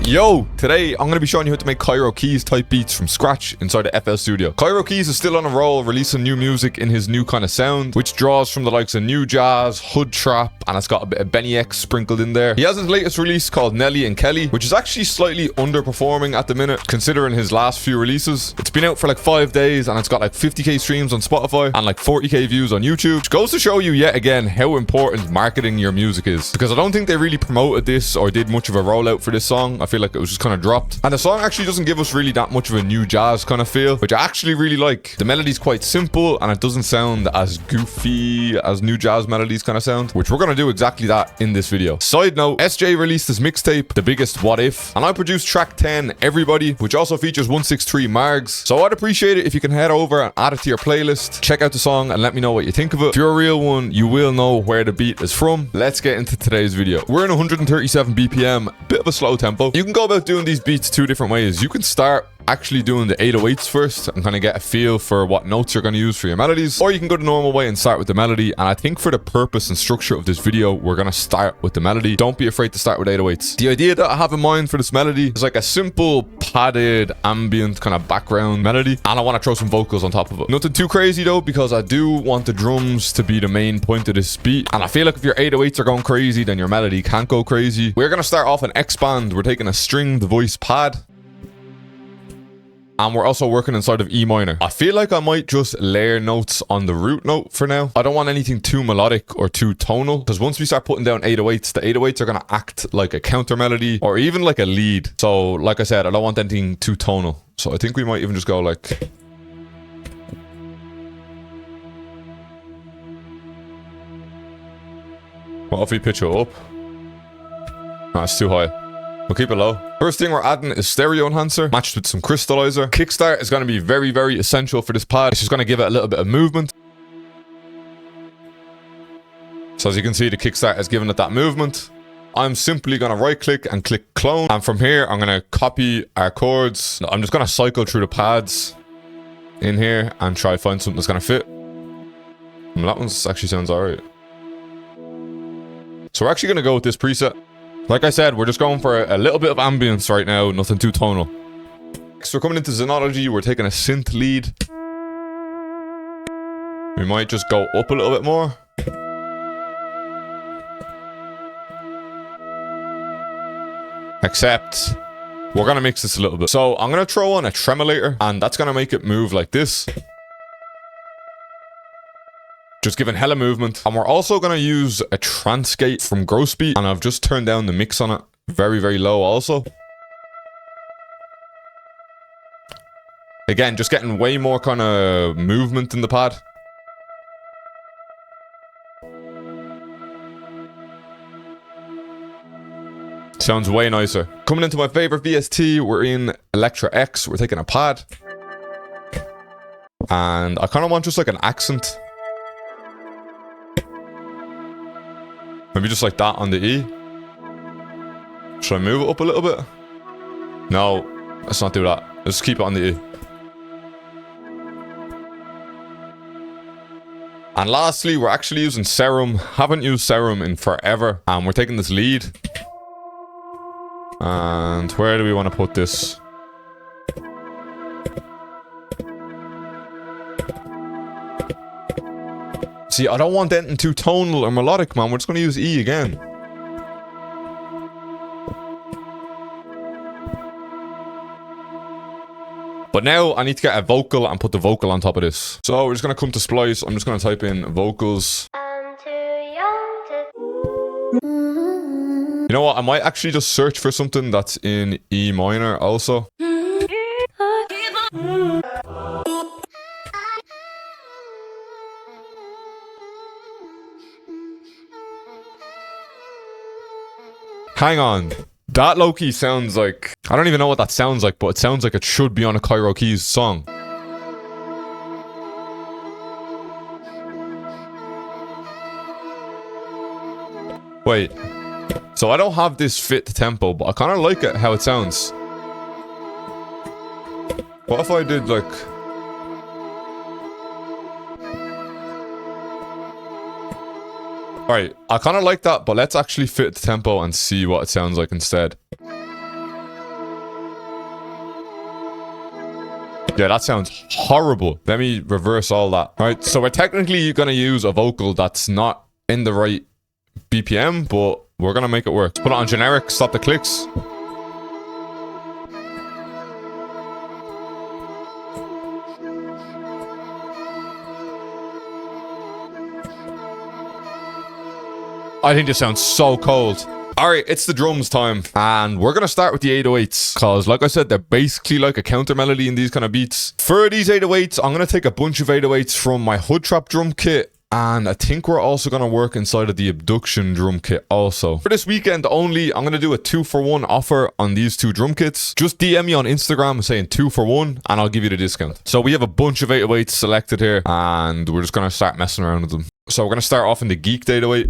Yo, today I'm going to be showing you how to make KAIRO KEYZ type beats from scratch inside the FL Studio. KAIRO KEYZ is still on a roll, releasing new music in his new kind of sound, which draws from the likes of new jazz, hood trap, and it's got a bit of Benny X sprinkled in there. He has his latest release called Nelly and Kelly, which is actually slightly underperforming at the minute, considering his last few releases. It's been out for like 5 days, and it's got like 50k streams on Spotify and like 40k views on YouTube, which goes to show you yet again how important marketing your music is. Because I don't think they really promoted this or did much of a rollout for this song. I feel like it was just kind of dropped. And the song actually doesn't give us really that much of a new jazz kind of feel, which I actually really like. The melody's quite simple and it doesn't sound as goofy as new jazz melodies kind of sound, which we're going to do exactly that in this video. Side note, SJ released his mixtape, The Biggest What If, and I produced track 10, Everybody, which also features 163 Margs. So I'd appreciate it if you can head over and add it to your playlist, check out the song and let me know what you think of it. If you're a real one, you will know where the beat is from. Let's get into today's video. We're in 137 BPM, bit of a slow tempo. You can go about doing these beats two different ways. You can start actually doing the 808s first and kind of get a feel for what notes you're going to use for your melodies, or you can go the normal way and start with the melody. And I think for the purpose and structure of this video, we're going to start with the melody. Don't be afraid to start with 808s. The idea that I have in mind for this melody is like a simple padded ambient kind of background melody, and I want to throw some vocals on top of it. Nothing too crazy though, because I do want the drums to be the main point of this beat, and I feel like if your 808s are going crazy, then your melody can't go crazy. We're going to start off an X band. We're taking a stringed voice pad, and we're also working inside of E minor. I feel like I might just layer notes on the root note for now. I don't want anything too melodic or too tonal, because once we start putting down 808s, the 808s are going to act like a counter melody or even like a lead. So like I said, I don't want anything too tonal. So I think we might even just go like... What if we pitch it up? No, it's too high. We'll keep it low. First thing we're adding is stereo enhancer matched with some crystallizer. Kickstart is going to be very, very essential for this pad. It's just going to give it a little bit of movement. So as you can see, the kickstart is giving it that movement. I'm simply going to right click and click clone. And from here, I'm going to copy our chords. I'm just going to cycle through the pads in here and try to find something that's going to fit. And that one actually sounds alright. So we're actually going to go with this preset. Like I said, we're just going for a little bit of ambience right now, nothing too tonal. So we're coming into Xenology, we're taking a synth lead. We might just go up a little bit more. Except, we're going to mix this a little bit. So I'm going to throw on a tremolator, and that's going to make it move like this. Just giving hella movement. And we're also going to use a transgate from Grossbeat, and I've just turned down the mix on it very, very low also. Again, just getting way more kind of movement in the pad. Sounds way nicer. Coming into my favorite VST, we're in Electra X. We're taking a pad. And I kind of want just like an accent. Maybe just like that on the E. Should I move it up a little bit? No, let's not do that. Let's keep it on the E. And lastly, we're actually using Serum. Haven't used Serum in forever. And we're taking this lead. And where do we want to put this? See, I don't want anything too tonal or melodic, man. We're just going to use E again. But now I need to get a vocal and put the vocal on top of this. So we're just going to come to Splice. I'm just going to type in vocals. You know what? I might actually just search for something that's in E minor also. Hang on. That low-key sounds like... I don't even know what that sounds like, but it sounds like it should be on a KAIRO KEYZ song. Wait. So I don't have this fit tempo, but I kind of like it how it sounds. What if I did like... Alright, I kind of like that, but let's actually fit the tempo and see what it sounds like instead. Yeah, that sounds horrible. Let me reverse all that. All right, so we're technically going to use a vocal that's not in the right BPM, but we're going to make it work. Put it on generic, stop the clicks. I think this sounds so cold. All right, it's the drums time, and we're gonna start with the 808s because, like I said, they're basically like a counter melody in these kind of beats. For these 808s, I'm gonna take a bunch of 808s from my hood trap drum kit, and I think we're also gonna work inside of the abduction drum kit also. For this weekend only, I'm gonna do a 2-for-1 offer on these two drum kits. Just DM me on Instagram saying 2 for 1, and I'll give you the discount. So we have a bunch of 808s selected here, and we're just gonna start messing around with them. So we're gonna start off in the Geeked 808.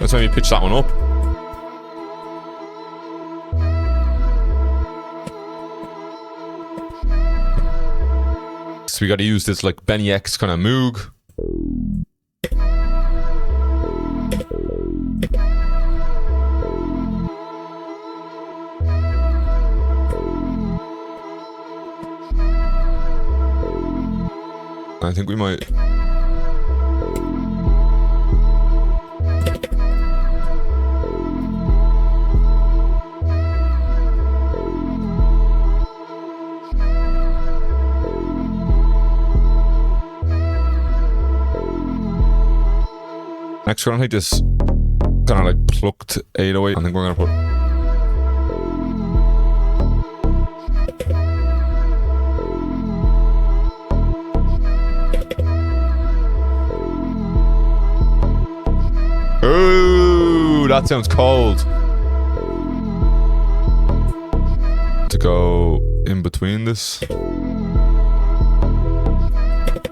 Let's maybe pitch that one up. So we got to use this like Benny X kind of moog. I think we might. Next, we're gonna take this kind of like plucked 808. I think we're gonna put. Ooh, that sounds cold. To go in between this.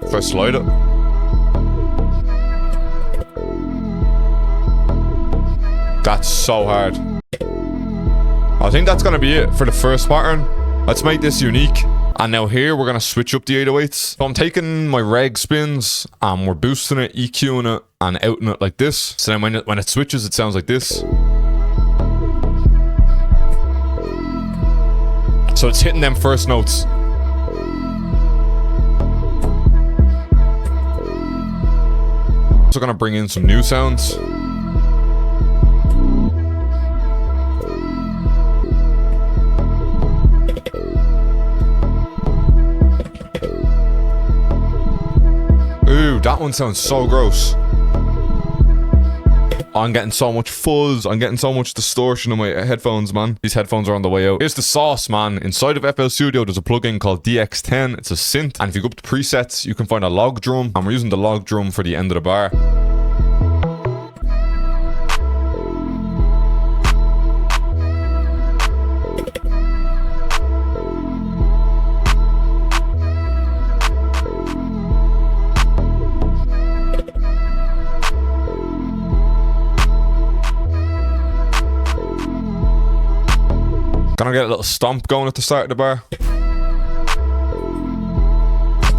If I slide it. That's so hard. I think that's gonna be it for the first pattern. Let's make this unique. And now here we're gonna switch up the 808s. So I'm taking my reg spins and we're boosting it, EQing it, and outing it like this. So then when it switches, it sounds like this. So it's hitting them first notes. Also gonna bring in some new sounds. Ooh, that one sounds so gross. I'm getting so much fuzz. I'm getting so much distortion in my headphones, man. These headphones are on the way out. Here's the sauce, man. Inside of FL Studio, there's a plugin called DX10. It's a synth. And if you go up to presets, you can find a log drum. And we're using the log drum for the end of the bar. Gonna get a little stomp going at the start of the bar.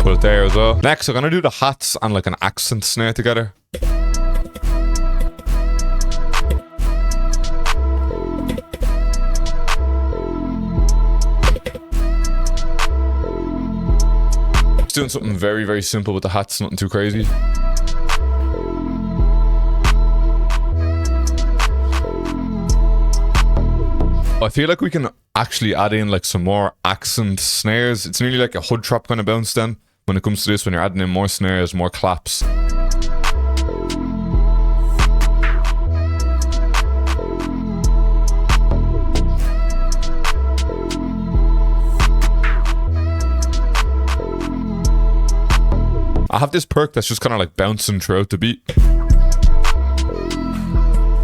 Put it there as well. Next, I'm gonna do the hats and like an accent snare together. Just doing something very, very simple with the hats, nothing too crazy. I feel like we can actually add in like some more accent snares. It's nearly like a hood trap kind of bounce then when it comes to this, when you're adding in more snares, more claps. I have this perk that's just kind of like bouncing throughout the beat.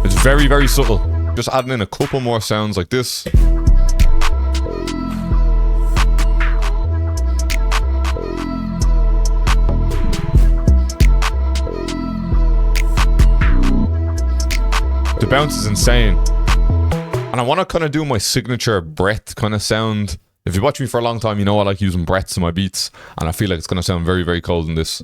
It's very, very subtle. Just adding in a couple more sounds like this. The bounce is insane. And I want to kind of do my signature breath kind of sound. If you watch me for a long time, you know I like using breaths in my beats, and I feel like it's going to sound very, very cold in this.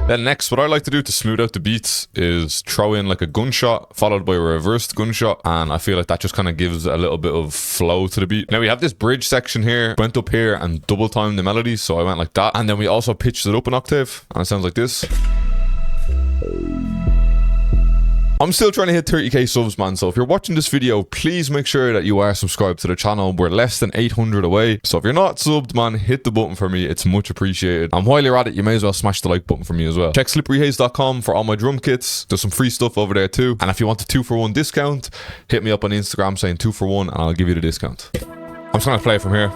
Then next, what I like to do to smooth out the beats is throw in like a gunshot followed by a reversed gunshot, and I feel like that just kind of gives a little bit of flow to the beat. Now we have this bridge section here, went up here and double timed the melodies, so I went like that, and then we also pitched it up an octave, and it sounds like this. I'm still trying to hit 30k subs, man, so if you're watching this video, please make sure that you are subscribed to the channel. We're less than 800 away, so if you're not subbed, man, hit the button for me. It's much appreciated. And while you're at it, you may as well smash the like button for me as well. Check SlipperyHaze.com for all my drum kits. There's some free stuff over there too, and if you want the 2-for-1 discount, hit me up on Instagram saying 2-for-1 and I'll give you the discount. I'm just gonna play it from here.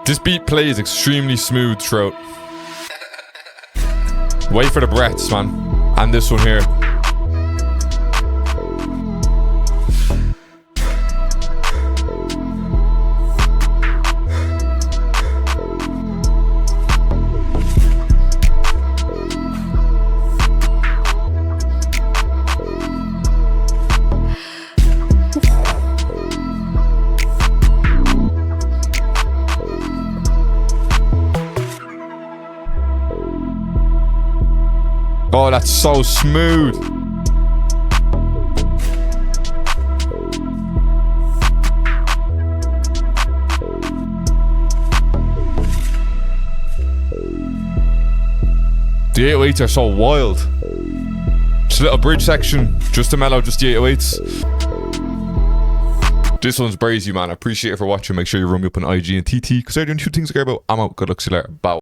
This beat plays extremely smooth throughout. Wait for the breaths, man. And this one here. Oh, that's so smooth. The 808s are so wild. Just a little bridge section, just a mellow, just the 808s. This one's brazy, man. I appreciate it for watching. Make sure you run me up on IG and TT, because they're doing 2 things I care about. I'm out. Good luck. See you later. Bye.